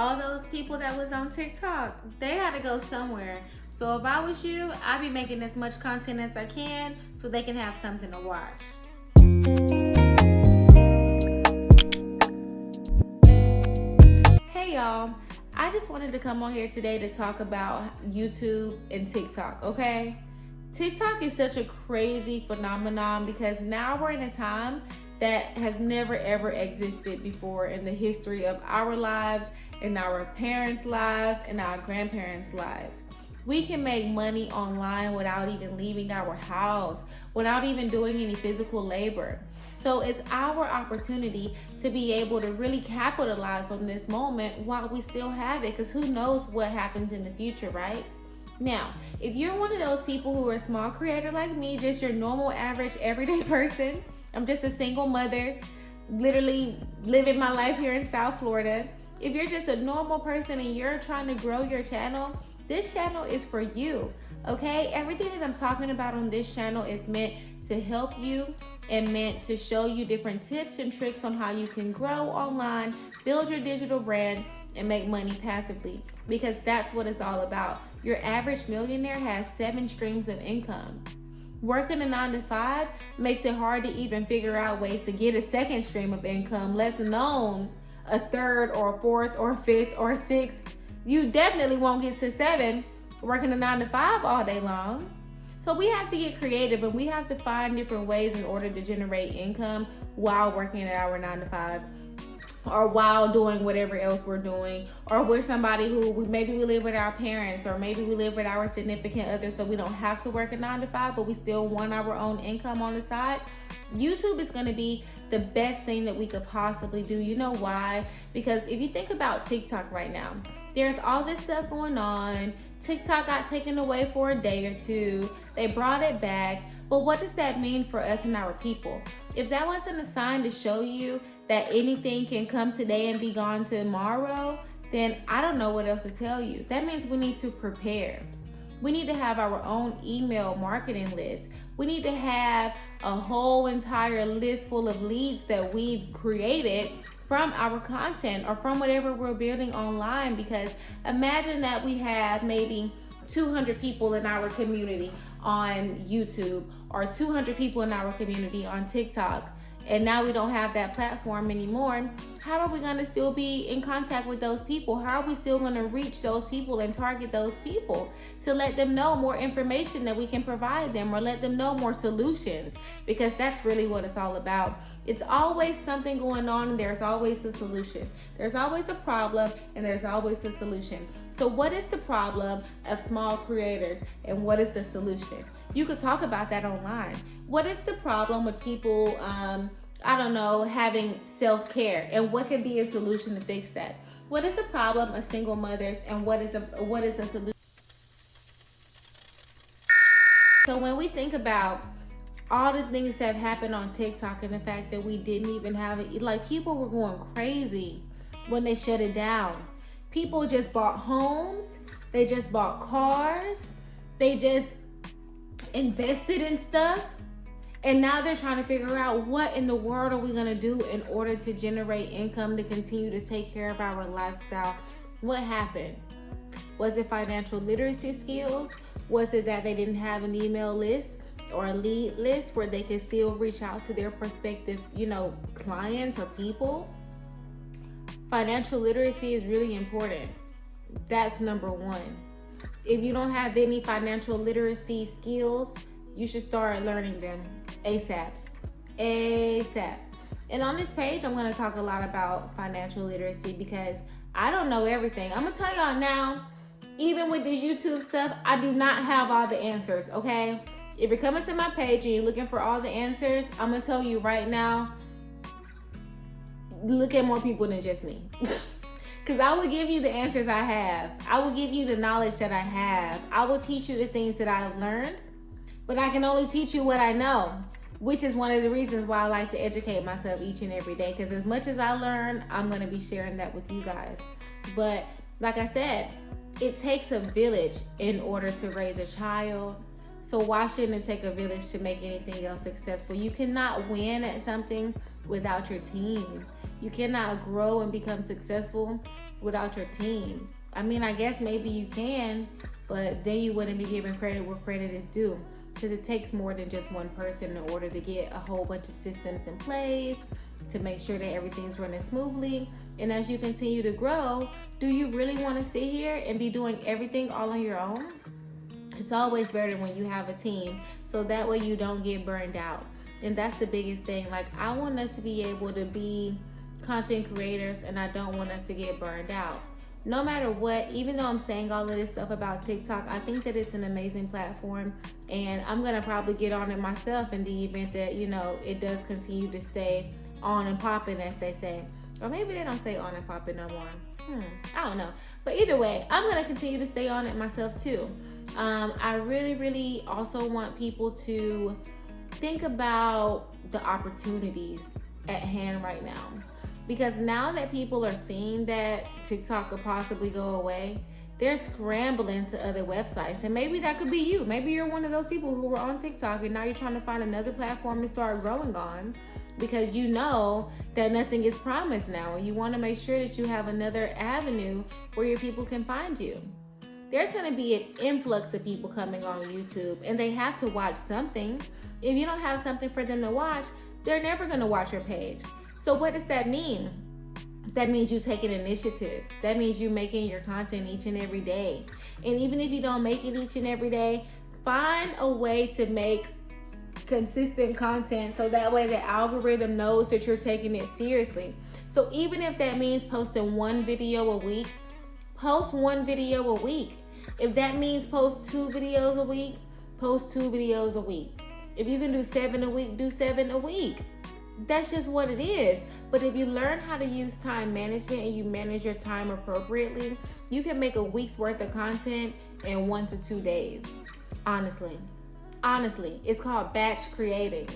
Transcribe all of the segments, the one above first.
all those people that was on TikTok, they had to go somewhere. So if I was you, I'd be making as much content as I can so they can have something to watch. Hey y'all, I just wanted to come on here today to talk about YouTube and TikTok, okay? TikTok is such a crazy phenomenon because now we're in a time that has never ever existed before in the history of our lives, in our parents' lives, and our grandparents' lives. We can make money online without even leaving our house, without even doing any physical labor. So it's our opportunity to be able to really capitalize on this moment while we still have it, because who knows what happens in the future, right? Now, if you're one of those people who are a small creator like me, just your normal, average, everyday person, I'm just a single mother, literally living my life here in South Florida. If you're just a normal person and you're trying to grow your channel, this channel is for you, okay? Everything that I'm talking about on this channel is meant to help you and meant to show you different tips and tricks on how you can grow online, build your digital brand, and make money passively, because that's what it's all about. Your average millionaire has 7 streams of income. Working a 9-to-5 makes it hard to even figure out ways to get a second stream of income, let alone a third or a fourth or a fifth or a sixth. You definitely won't get to 7 working a 9-to-5 all day long. So we have to get creative and we have to find different ways in order to generate income while working at our 9-to-5. Or while doing whatever else we're doing, or we're somebody who maybe we live with our parents, or maybe we live with our significant other, so we don't have to work a 9-to-5, but we still want our own income on the side. YouTube is going to be the best thing that we could possibly do. You know why? Because if you think about TikTok right now, there's all this stuff going on. TikTok got taken away for a day or two. They brought it back. But what does that mean for us and our people? If that wasn't a sign to show you that anything can come today and be gone tomorrow, then I don't know what else to tell you. That means we need to prepare. We need to have our own email marketing list. We need to have a whole entire list full of leads that we've created from our content or from whatever we're building online. Because imagine that we have maybe 200 people in our community on YouTube or 200 people in our community on TikTok, and now we don't have that platform anymore. How are we going to still be in contact with those people? How are we still going to reach those people and target those people to let them know more information that we can provide them, or let them know more solutions? Because that's really what it's all about. It's always something going on and there's always a solution. There's always a problem and there's always a solution. So what is the problem of small creators and what is the solution? You could talk about that online. What is the problem with people, having self-care, and what could be a solution to fix that? What is the problem of single mothers, and what is a solution? So when we think about all the things that have happened on TikTok and the fact that we didn't even have it, like people were going crazy when they shut it down. People just bought homes, they just bought cars, they just invested in stuff. And now they're trying to figure out what in the world are we going to do in order to generate income to continue to take care of our lifestyle. What happened? Was it financial literacy skills? Was it that they didn't have an email list or a lead list where they could still reach out to their prospective, clients or people? Financial literacy is really important. That's number one. If you don't have any financial literacy skills, you should start learning them ASAP. And on this page, I'm going to talk a lot about financial literacy because I don't know everything. I'm going to tell y'all now, even with this YouTube stuff, I do not have all the answers, okay? If you're coming to my page and you're looking for all the answers, I'm going to tell you right now, look at more people than just me. Because I will give you the answers I have. I will give you the knowledge that I have. I will teach you the things that I've learned. But I can only teach you what I know, which is one of the reasons why I like to educate myself each and every day. Because as much as I learn, I'm going to be sharing that with you guys. But like I said, it takes a village in order to raise a child. So why shouldn't it take a village to make anything else successful? You cannot win at something without your team. You cannot grow and become successful without your team. I mean, I guess maybe you can, but then you wouldn't be giving credit where credit is due, because it takes more than just one person in order to get a whole bunch of systems in place to make sure that everything's running smoothly. And as you continue to grow, do you really want to sit here and be doing everything all on your own? It's always better when you have a team, so that way you don't get burned out. And that's the biggest thing. Like, I want us to be able to be content creators, and I don't want us to get burned out. No matter what, even though I'm saying all of this stuff about TikTok, I think that it's an amazing platform, and I'm gonna probably get on it myself in the event that, you know, it does continue to stay on and popping, as they say. Or maybe they don't say on and popping no more. I don't know. But either way, I'm gonna continue to stay on it myself too. I really also want people to think about the opportunities at hand right now. Because now that people are seeing that TikTok could possibly go away, they're scrambling to other websites. And maybe that could be you. Maybe you're one of those people who were on TikTok and now you're trying to find another platform to start growing on, because you know that nothing is promised now. And you want to make sure that you have another avenue where your people can find you. There's going to be an influx of people coming on YouTube, and they have to watch something. If you don't have something for them to watch, they're never going to watch your page. So what does that mean? That means you take an initiative. That means you making your content each and every day. And even if you don't make it each and every day, find a way to make consistent content so that way the algorithm knows that you're taking it seriously. So even if that means posting one video a week, post one video a week. If that means post 2 videos a week, post 2 videos a week. If you can do 7 a week, do 7 a week. That's just what it is. But if you learn how to use time management and you manage your time appropriately, you can make a week's worth of content in 1 to 2 days. Honestly, it's called batch creating.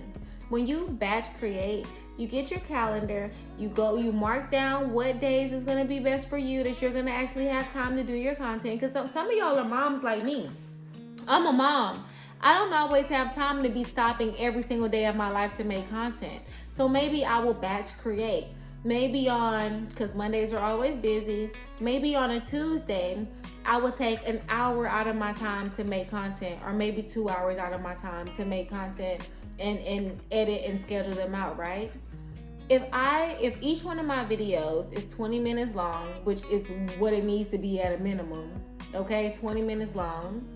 When you batch create, you get your calendar, you mark down what days is gonna be best for you, that you're gonna actually have time to do your content. Because some of y'all are moms like me. I'm a mom. I don't always have time to be stopping every single day of my life to make content. So maybe I will batch create. Maybe because Mondays are always busy, maybe on a Tuesday, I will take an hour out of my time to make content, or maybe 2 hours out of my time to make content and edit and schedule them out, right? If each one of my videos is 20 minutes long, which is what it needs to be at a minimum, okay, 20 minutes long,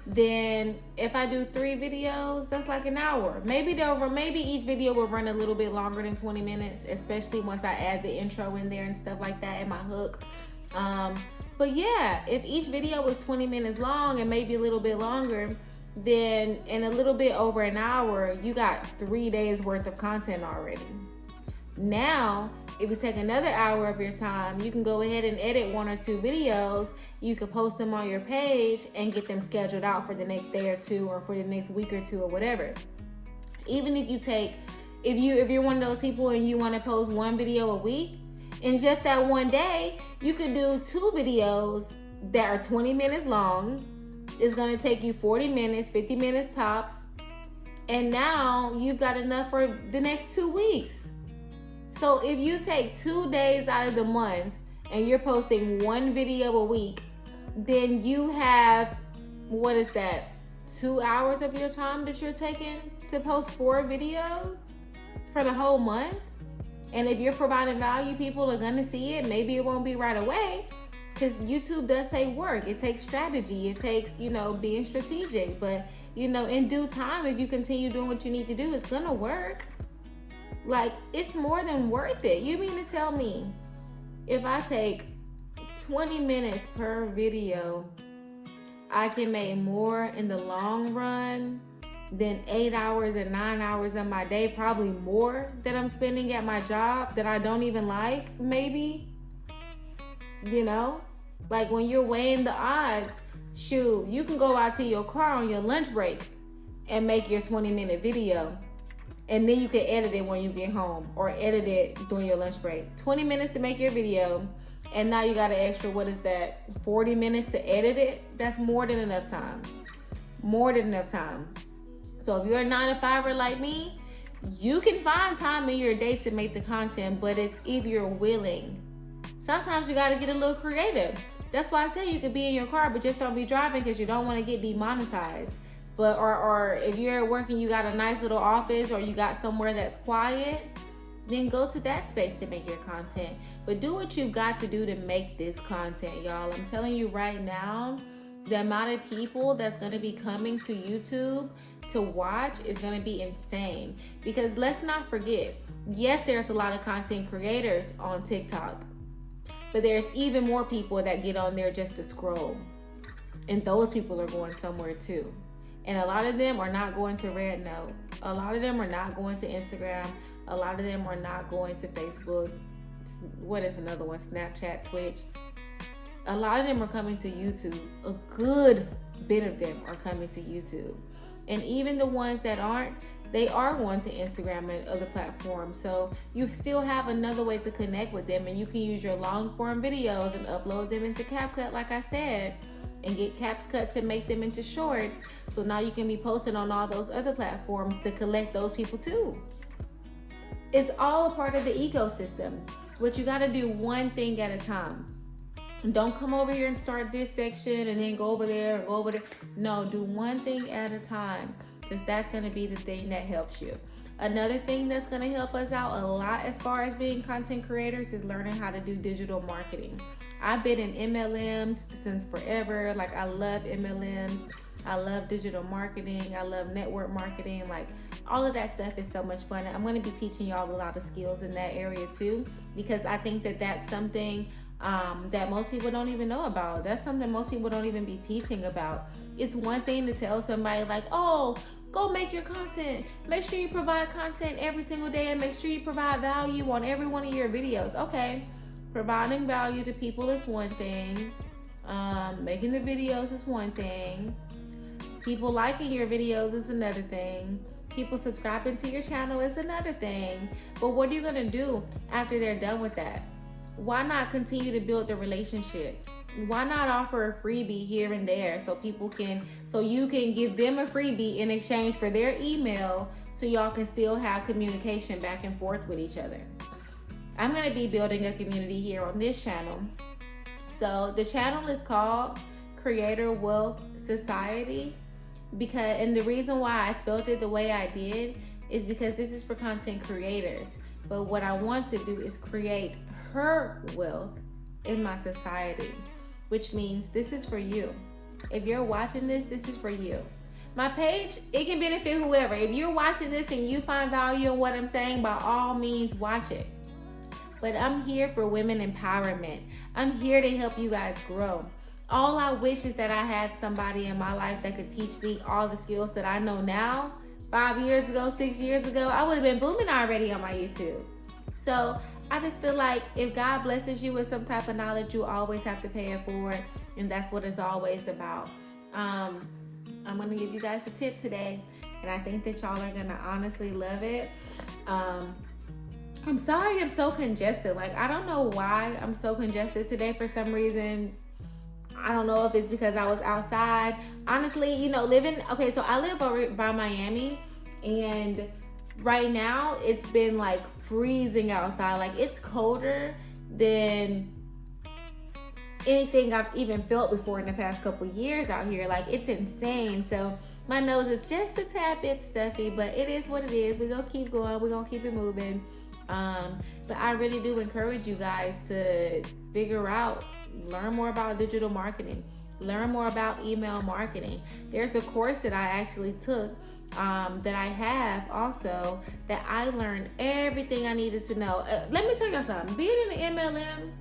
then if I do 3 videos, that's like an hour. Maybe each video will run a little bit longer than 20 minutes, especially once I add the intro in there and stuff like that and my hook. But yeah, if each video was 20 minutes long and maybe a little bit longer, then in a little bit over an hour, you got 3 days worth of content already. Now, if you take another hour of your time, you can go ahead and edit 1 or 2 videos. You can post them on your page and get them scheduled out for the next day or 2, or for the next week or 2, or whatever. Even if you're one of those people and you want to post 1 video a week, in just that one day, you could do 2 videos that are 20 minutes long. It's going to take you 40 minutes, 50 minutes tops. And now you've got enough for the next 2 weeks. So if you take 2 days out of the month and you're posting 1 video a week, then you have, 2 hours of your time that you're taking to post 4 videos for the whole month? And if you're providing value, people are gonna see it. Maybe it won't be right away, because YouTube does take work. It takes strategy. It takes, being strategic. But, in due time, if you continue doing what you need to do, it's gonna work. Like, it's more than worth it. You mean to tell me if I take 20 minutes per video, I can make more in the long run than 8 hours and 9 hours of my day, probably more, that I'm spending at my job that I don't even like, maybe? Like, when you're weighing the odds, shoot, you can go out to your car on your lunch break and make your 20-minute video. And then you can edit it when you get home, or edit it during your lunch break. 20 minutes to make your video, and now you got an extra, 40 minutes to edit it? That's more than enough time. More than enough time. So if you're a 9-to-5er like me, You can find time in your day to make the content, but it's if you're willing. Sometimes you got to get a little creative. That's why I say you could be in your car, but just don't be driving because you don't want to get demonetized. But or if you're at work and you got a nice little office or you got somewhere that's quiet, then go to that space to make your content. But do what you've got to do to make this content, y'all. I'm telling you right now, the amount of people that's going to be coming to YouTube to watch is going to be insane. Because let's not forget, yes, there's a lot of content creators on TikTok, but there's even more people that get on there just to scroll. And those people are going somewhere too. And a lot of them are not going to Rednote. A lot of them are not going to Instagram. A lot of them are not going to Facebook. What is another one? Snapchat, Twitch. A lot of them are coming to YouTube. A good bit of them are coming to YouTube. And even the ones that aren't, they are going to Instagram and other platforms. So you still have another way to connect with them, and you can use your long form videos and upload them into CapCut, like I said, and get CapCut to make them into shorts. So now you can be posting on all those other platforms to collect those people too. It's all a part of the ecosystem, but you got to do one thing at a time. Don't come over here and start this section and then go over there and go over there. No, do one thing at a time, because that's going to be the thing that helps you. Another thing that's going to help us out a lot as far as being content creators is learning how to do digital marketing. I've been in MLMs since forever. Like, I love MLMs. I love digital marketing. I love network marketing. Like, all of that stuff is so much fun. I'm going to be teaching y'all a lot of skills in that area too, because I think that that's something that most people don't even know about. That's something most people don't even be teaching about. It's one thing to tell somebody like, oh, go make your content. Make sure you provide content every single day and make sure you provide value on every one of your videos. Okay, providing value to people is one thing. Making the videos is one thing. People liking your videos is another thing. People subscribing to your channel is another thing. But what are you going to do after they're done with that? Why not continue to build the relationship? Why not offer a freebie here and there so you can give them a freebie in exchange for their email, so y'all can still have communication back and forth with each other? I'm going to be building a community here on this channel. So the channel is called Creator Wealth Society, and the reason why I spelled it the way I did is because this is for content creators. But what I want to do is create her wealth in my society, which means this is for you. If you're watching this, this is for you. My page, it can benefit whoever. If you're watching this and you find value in what I'm saying, by all means, watch it. But I'm here for women empowerment. I'm here to help you guys grow. All I wish is that I had somebody in my life that could teach me all the skills that I know now. 5 years ago, 6 years ago, I would have been booming already on my YouTube. So I just feel like if God blesses you with some type of knowledge, you always have to pay it forward. And that's what it's always about. I'm going to give you guys a tip today. And I think that y'all are going to honestly love it. I'm sorry I'm so congested. Like, I don't know why I'm so congested today for some reason. I don't know if it's because I was outside. Honestly, so I live over by Miami, and right now it's been like freezing outside. Like, it's colder than anything I've even felt before in the past couple years out here. Like, it's insane. So my nose is just a tad bit stuffy, but it is what it is. We're gonna keep going. We're gonna keep it moving. But I really do encourage you guys to learn more about digital marketing, learn more about email marketing. There's a course that I actually took that I have also, that I learned everything I needed to know. Let me tell you something. Being in an MLM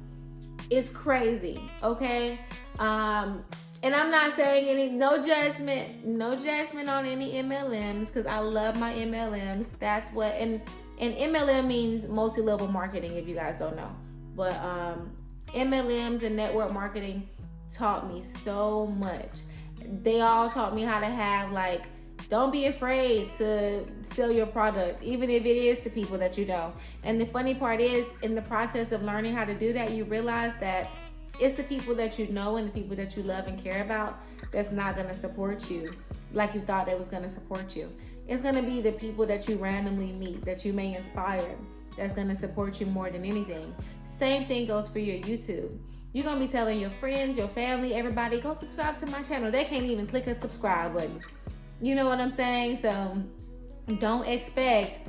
is crazy, okay? And I'm not saying no judgment on any MLMs, because I love my MLMs. That's what, and MLM means multi-level marketing, if you guys don't know. But MLMs and network marketing taught me so much. They all taught me how to have, like, don't be afraid to sell your product, even if it is to people that you know. And the funny part is, in the process of learning how to do that, you realize that it's the people that you know and the people that you love and care about that's not going to support you like you thought it was going to support you. It's going to be the people that you randomly meet, that you may inspire, that's going to support you more than anything. Same thing goes for your YouTube. You're going to be telling your friends, your family, everybody, go subscribe to my channel. They can't even click a subscribe button. You know what I'm saying? So don't expect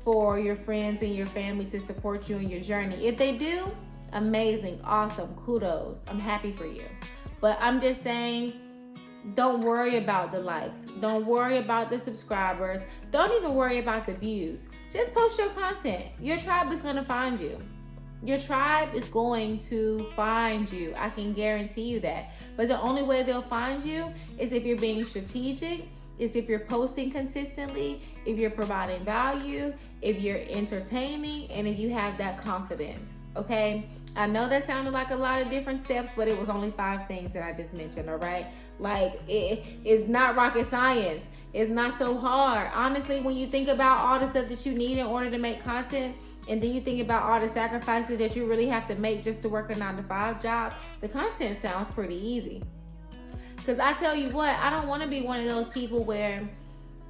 for your friends and your family to support you in your journey. If they do, amazing, awesome, kudos. I'm happy for you. But I'm just saying, don't worry about the likes. Don't worry about the subscribers. Don't even worry about the views. Just post your content. Your tribe is going to find you. Your tribe is going to find you. I can guarantee you that. But the only way they'll find you is if you're being strategic, is if you're posting consistently, if you're providing value, if you're entertaining, and if you have that confidence, okay? I know that sounded like a lot of different steps, but it was only 5 things that I just mentioned, all right? Like, it's not rocket science. It's not so hard. Honestly, when you think about all the stuff that you need in order to make content, and then you think about all the sacrifices that you really have to make just to work a 9-to-5 job, the content sounds pretty easy. Because I tell you what, I don't want to be one of those people where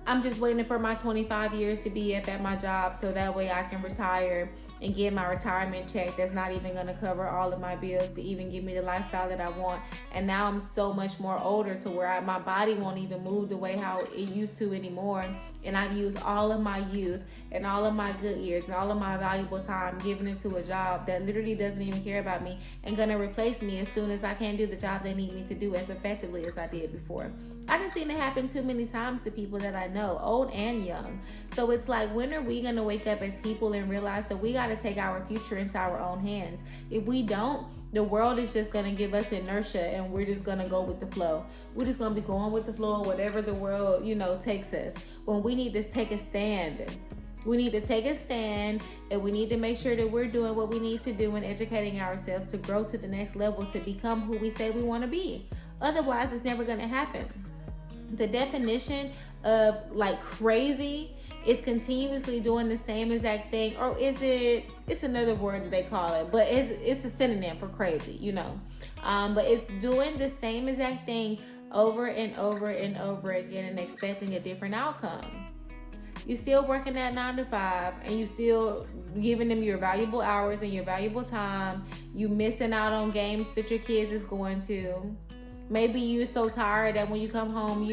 I'm just waiting for my 25 years to be up at my job so that way I can retire and get my retirement check that's not even going to cover all of my bills to even give me the lifestyle that I want. And now I'm so much more older to where my body won't even move the way how it used to anymore. And I've used all of my youth and all of my good years and all of my valuable time giving it to a job that literally doesn't even care about me and going to replace me as soon as I can't do the job they need me to do as effectively as I did before. I done seen it happen too many times to people that I know, old and young. So it's like, when are we going to wake up as people and realize that we got to take our future into our own hands? If we don't, the world is just going to give us inertia and we're just going to go with the flow. We're just going to be going with the flow, whatever the world, takes us. When we need to take a stand. We need to take a stand, and we need to make sure that we're doing what we need to do and educating ourselves to grow to the next level, to become who we say we want to be. Otherwise, it's never going to happen. The definition of like crazy is continuously doing the same exact thing, or it's another word that they call it, but it's a synonym for crazy, but it's doing the same exact thing over and over and over again and expecting a different outcome. You still working that 9-to-5 and you still giving them your valuable hours and your valuable time. You missing out on games that your kids is going to. Maybe you're so tired that when you come home,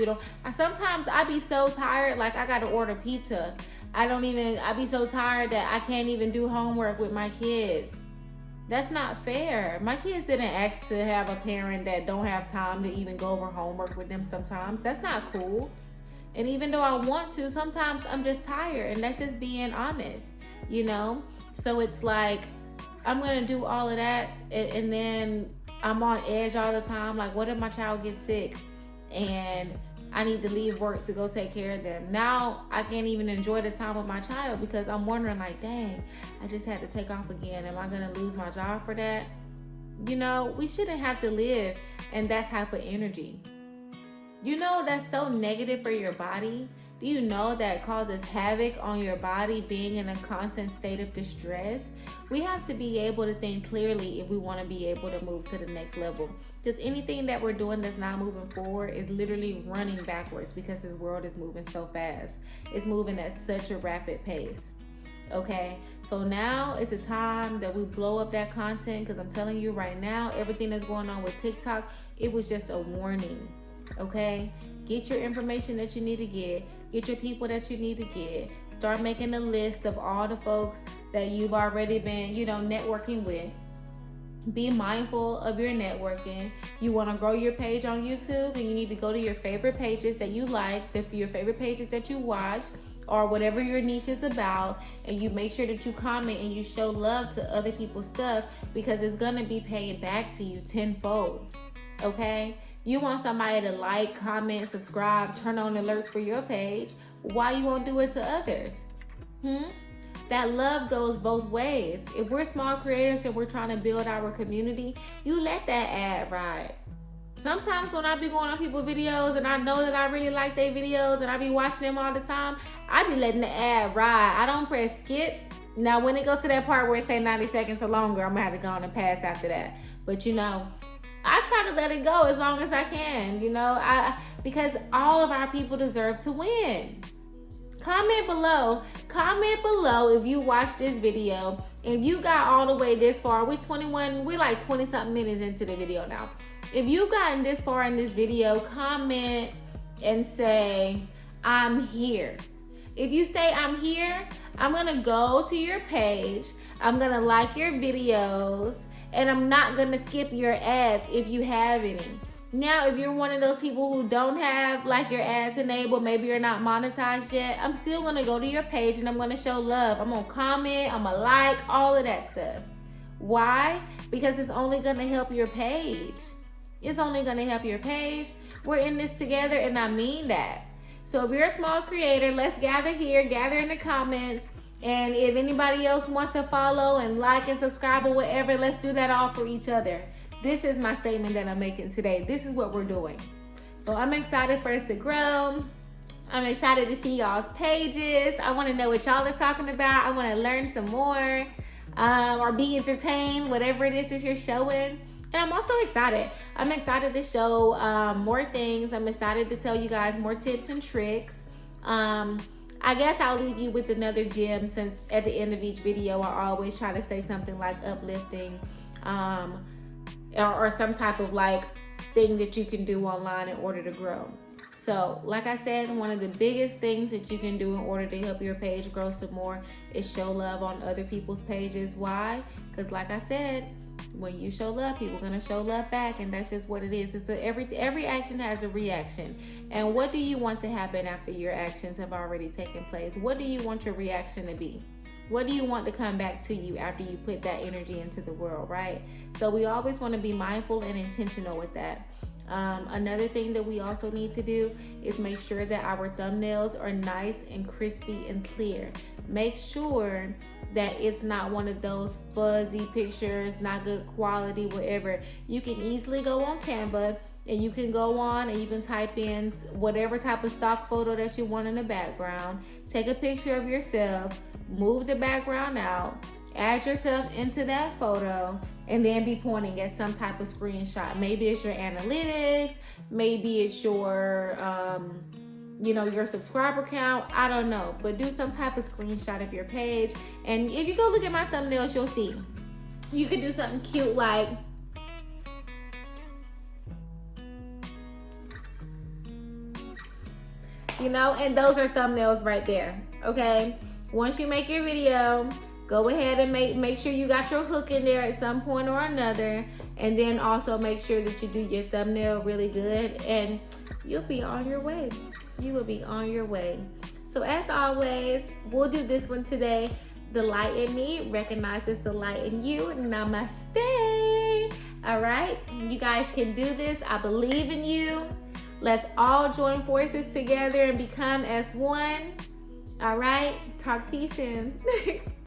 sometimes I be so tired, like I got to order pizza. I be so tired that I can't even do homework with my kids. That's not fair. My kids didn't ask to have a parent that don't have time to even go over homework with them sometimes. That's not cool. And even though I want to, sometimes I'm just tired, and that's just being honest, So it's like, I'm going to do all of that, and then I'm on edge all the time. Like, what if my child gets sick and I need to leave work to go take care of them? Now I can't even enjoy the time with my child because I'm wondering, like, dang, I just had to take off again. Am I going to lose my job for that? We shouldn't have to live in that type of energy. That's so negative for your body. Do you know that causes havoc on your body being in a constant state of distress? We have to be able to think clearly if we want to be able to move to the next level. Because anything that we're doing that's not moving forward is literally running backwards because this world is moving so fast. It's moving at such a rapid pace. Okay, so now it's a time that we blow up that content, because I'm telling you right now, everything that's going on with TikTok, it was just a warning. Okay, get your information that you need to get your people that you need to get, start making a list of all the folks that you've already been, networking with. Be mindful of your networking. You want to grow your page on YouTube, and you need to go to your favorite pages that you like, your favorite pages that you watch, or whatever your niche is about, and you make sure that you comment and you show love to other people's stuff, because it's going to be paid back to you tenfold. Okay? You want somebody to like, comment, subscribe, turn on alerts for your page. Why you won't do it to others? That love goes both ways. If we're small creators and we're trying to build our community, you let that ad ride. Sometimes when I be going on people's videos and I know that I really like their videos and I be watching them all the time, I be letting the ad ride. I don't press skip. Now, when it goes to that part where it say 90 seconds or longer, I'm going to have to go on and pass after that. But I try to let it go as long as I can, because all of our people deserve to win. Comment below if you watched this video. If you got all the way this far, we're like 20 something minutes into the video now. If you gotten this far in this video, comment and say, I'm here. If you say I'm here, I'm gonna go to your page, I'm gonna like your videos, and I'm not gonna skip your ads if you have any. Now, if you're one of those people who don't have like your ads enabled, maybe you're not monetized yet, I'm still gonna go to your page and I'm gonna show love. I'm gonna comment, I'm gonna like, all of that stuff. Why? Because it's only gonna help your page. It's only gonna help your page. We're in this together, and I mean that. So if you're a small creator, let's gather here, gather in the comments. And if anybody else wants to follow and like and subscribe or whatever, let's do that all for each other. This is my statement that I'm making today. This is what we're doing. So I'm excited for us to grow. I'm excited to see y'all's pages. I want to know what y'all are talking about. I want to learn some more or be entertained, whatever it is that you're showing. And I'm also excited. I'm excited to show more things. I'm excited to tell you guys more tips and tricks. I guess I'll leave you with another gem, since at the end of each video, I always try to say something like uplifting or some type of like thing that you can do online in order to grow. So like I said, one of the biggest things that you can do in order to help your page grow some more is show love on other people's pages. Why? Because like I said, when you show love, people are going to show love back, and that's just what it is. It's every action has a reaction. And what do you want to happen after your actions have already taken place? What do you want your reaction to be? What do you want to come back to you after you put that energy into the world, right? So we always want to be mindful and intentional with that. Another thing that we also need to do is make sure that our thumbnails are nice and crispy and clear. Make sure that it's not one of those fuzzy pictures, not good quality, whatever. You can easily go on Canva and you can go on and you can type in whatever type of stock photo that you want in the background. Take a picture of yourself, move the background out, add yourself into that photo, and then be pointing at some type of screenshot. Maybe it's your analytics, maybe it's your your subscriber count, I don't know, but do some type of screenshot of your page. And if you go look at my thumbnails, you'll see you could do something cute like and those are thumbnails right there. Okay, once you make your video, go ahead and make sure you got your hook in there at some point or another, and then also make sure that you do your thumbnail really good, and you'll be on your way. You will be on your way. So as always, we'll do this one today. The light in me recognizes the light in you. Namaste. All right, you guys can do this. I believe in you. Let's all join forces together and become as one. All right, talk to you soon.